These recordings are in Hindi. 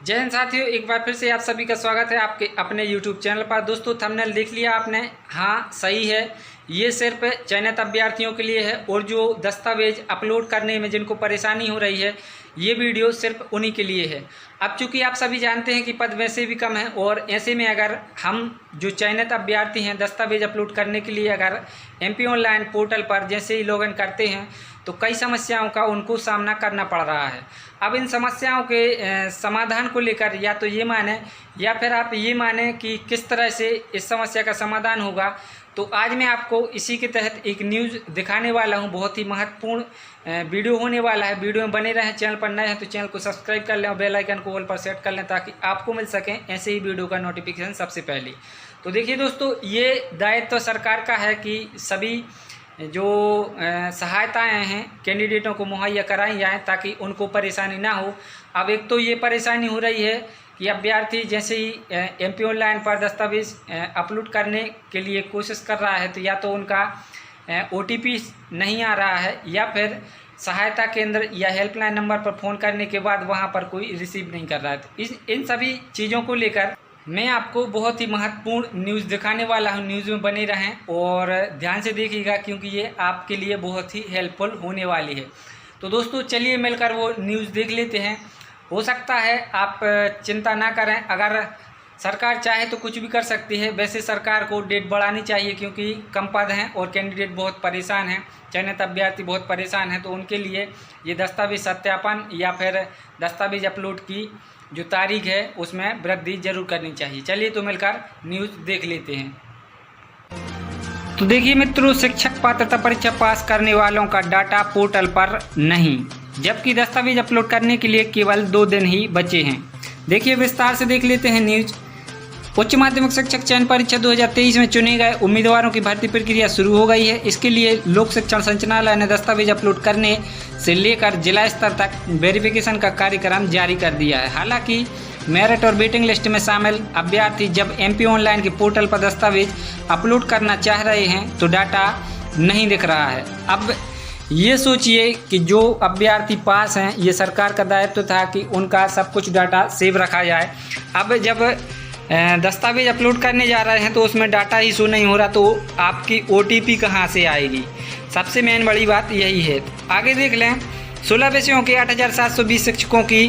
जय हिंद साथियों, एक बार फिर से आप सभी का स्वागत है आपके अपने YouTube चैनल पर। दोस्तों थंबनेल देख लिया आपने, हाँ सही है, ये सिर्फ चयनित अभ्यर्थियों के लिए है और जो दस्तावेज अपलोड करने में जिनको परेशानी हो रही है ये वीडियो सिर्फ उन्हीं के लिए है। अब चूंकि आप सभी जानते हैं कि पद वैसे भी कम है और ऐसे में अगर हम जो चयनित अभ्यर्थी हैं दस्तावेज अपलोड करने के लिए अगर MP ऑनलाइन पोर्टल पर जैसे ही लॉगिन करते हैं तो कई समस्याओं का उनको सामना करना पड़ रहा है। अब इन समस्याओं के समाधान को लेकर या तो ये माने या फिर आप ये माने कि किस तरह से इस समस्या का समाधान होगा, तो आज मैं आपको इसी के तहत एक न्यूज़ दिखाने वाला हूं। बहुत ही महत्वपूर्ण वीडियो होने वाला है। वीडियो में बने रहें। चैनल पर नए हैं तो चैनल को सब्सक्राइब कर लें और बेल आइकन को ऑल पर सेट कर लें ताकि आपको मिल सकें ऐसे ही वीडियो का नोटिफिकेशन सबसे पहले। तो देखिए दोस्तों, ये दायित्व तो सरकार का है कि सभी जो सहायताएं हैं कैंडिडेटों को मुहैया कराई जाएँ ताकि उनको परेशानी ना हो। अब एक तो ये परेशानी हो रही है कि अभ्यर्थी जैसे ही MP ऑनलाइन पर दस्तावेज अपलोड करने के लिए कोशिश कर रहा है तो या तो उनका OTP नहीं आ रहा है या फिर सहायता केंद्र या हेल्पलाइन नंबर पर फ़ोन करने के बाद वहां पर कोई रिसीव नहीं कर रहा है। तो इन सभी चीज़ों को लेकर मैं आपको बहुत ही महत्वपूर्ण न्यूज़ दिखाने वाला हूं। न्यूज़ में बने रहें और ध्यान से देखिएगा क्योंकि ये आपके लिए बहुत ही हेल्पफुल होने वाली है। तो दोस्तों चलिए मिलकर वो न्यूज़ देख लेते हैं। हो सकता है आप चिंता ना करें, अगर सरकार चाहे तो कुछ भी कर सकती है। वैसे सरकार को डेट बढ़ानी चाहिए क्योंकि कम पद हैं और कैंडिडेट बहुत परेशान हैं, चयनित अभ्यर्थी बहुत परेशान हैं। तो उनके लिए ये दस्तावेज सत्यापन या फिर दस्तावेज अपलोड की जो तारीख है उसमें वृद्धि जरूर करनी चाहिए। चलिए तो मिलकर न्यूज़ देख लेते हैं। तो देखिए मित्रों, शिक्षक पात्रता परीक्षा पास करने वालों का डाटा पोर्टल पर नहीं, जबकि दस्तावेज अपलोड करने के लिए केवल 2 दिन ही बचे हैं। देखिए विस्तार से देख लेते हैं न्यूज। उच्च माध्यमिक शिक्षक चयन परीक्षा 2023 में चुने गए उम्मीदवारों की भर्ती प्रक्रिया शुरू हो गई है। इसके लिए लोक शिक्षण संचालनालय ने दस्तावेज अपलोड करने से लेकर जिला स्तर तक वेरिफिकेशन का कार्यक्रम जारी कर दिया है। हालांकि मेरिट और वेटिंग लिस्ट में शामिल अभ्यर्थी जब MP ऑनलाइन के पोर्टल पर दस्तावेज अपलोड करना चाह रहे हैं तो डाटा नहीं दिख रहा है। अब ये सोचिए कि जो अभ्यर्थी पास हैं, ये सरकार का दायित्व था कि उनका सब कुछ डाटा सेव रखा जाए। अब जब दस्तावेज अपलोड करने जा रहे हैं तो उसमें डाटा ही शो नहीं हो रहा तो आपकी OTP कहाँ से आएगी? सबसे मेन बड़ी बात यही है। आगे देख लें, 16 विषयों के 8,720 शिक्षकों की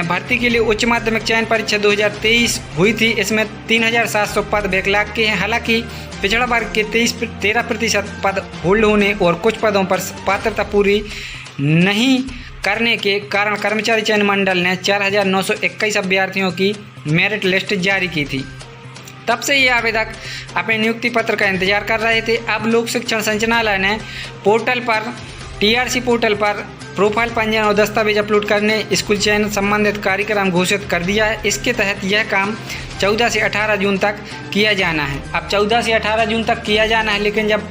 भर्ती के लिए उच्च माध्यमिक चयन परीक्षा 2023 हुई थी। इसमें 3,700 पद बैकलॉग के हैं। हालांकि पिछड़ा वर्ग के 13% पद होल्ड होने और कुछ पदों पर पात्रता पूरी नहीं करने के कारण कर्मचारी चयन मंडल ने 4,921 अभ्यर्थियों की मेरिट लिस्ट जारी की थी। तब से ये आवेदक अपने नियुक्ति पत्र का इंतजार कर रहे थे। अब लोक शिक्षण संचालनालय ने पोर्टल पर TRC पोर्टल पर प्रोफाइल पंजीयन और दस्तावेज अपलोड करने स्कूल चयन संबंधित कार्यक्रम घोषित कर दिया है। इसके तहत यह काम 14 से 18 जून तक किया जाना है। अब 14 से 18 जून तक किया जाना है, लेकिन जब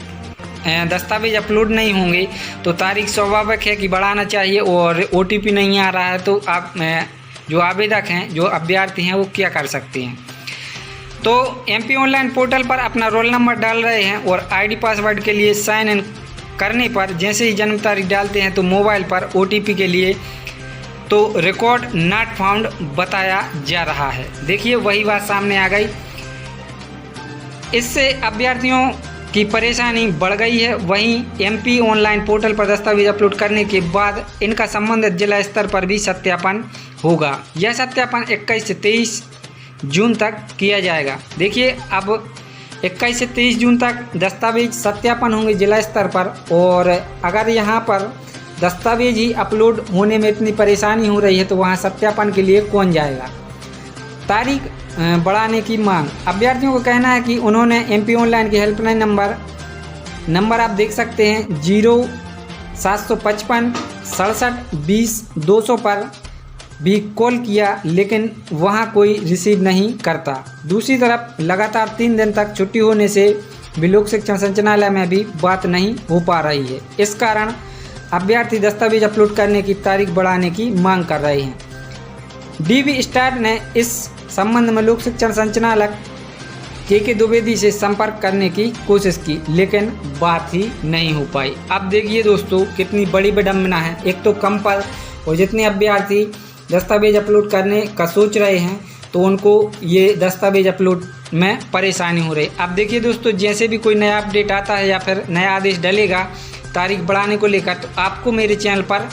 दस्तावेज अपलोड नहीं होंगे तो तारीख स्वाभाविक है कि बढ़ाना चाहिए और OTP नहीं आ रहा है तो आप जो आवेदक हैं, जो अभ्यर्थी हैं, वो क्या कर सकते हैं? तो MP ऑनलाइन पोर्टल पर अपना रोल नंबर डाल रहे हैं और ID पासवर्ड के लिए साइन इन करने पर जैसे ही जन्म तारीख डालते हैं तो मोबाइल पर OTP के लिए तो रिकॉर्ड नॉट फाउंड बताया जा रहा है। देखिए वही बात सामने आ गई। इससे अभ्यर्थियों की परेशानी बढ़ गई है। वहीं MP ऑनलाइन पोर्टल पर दस्तावेज अपलोड करने के बाद इनका संबंधित जिला स्तर पर भी सत्यापन होगा। यह सत्यापन 21 से 23 जून तक किया जाएगा। देखिए अब 21 से 23 जून तक दस्तावेज सत्यापन होंगे जिला स्तर पर, और अगर यहाँ पर दस्तावेज ही अपलोड होने में इतनी परेशानी हो रही है तो वहाँ सत्यापन के लिए कौन जाएगा? तारीख बढ़ाने की मांग। अभ्यर्थियों को कहना है कि उन्होंने MP ऑनलाइन की हेल्पलाइन नंबर आप देख सकते हैं 0755 67 20 200 पर भी कॉल किया, लेकिन वहां कोई रिसीव नहीं करता। दूसरी तरफ लगातार 3 दिन तक छुट्टी होने से भी लोक शिक्षण संचालनालय में भी बात नहीं हो पा रही है। इस कारण अभ्यर्थी दस्तावेज अपलोड करने की तारीख बढ़ाने की मांग कर रहे हैं। DB स्टार ने इस संबंध में लोक शिक्षण संचालक KK द्विवेदी से संपर्क करने की कोशिश की, लेकिन बात ही नहीं हो पाई। अब देखिए दोस्तों, कितनी बड़ी विडंबना है। एक तो कम पद और जितने अभ्यर्थी दस्तावेज अपलोड करने का सोच रहे हैं तो उनको ये दस्तावेज अपलोड में परेशानी हो रही। अब देखिए दोस्तों, जैसे भी कोई नया अपडेट आता है या फिर नया आदेश डलेगा तारीख बढ़ाने को लेकर, तो आपको मेरे चैनल पर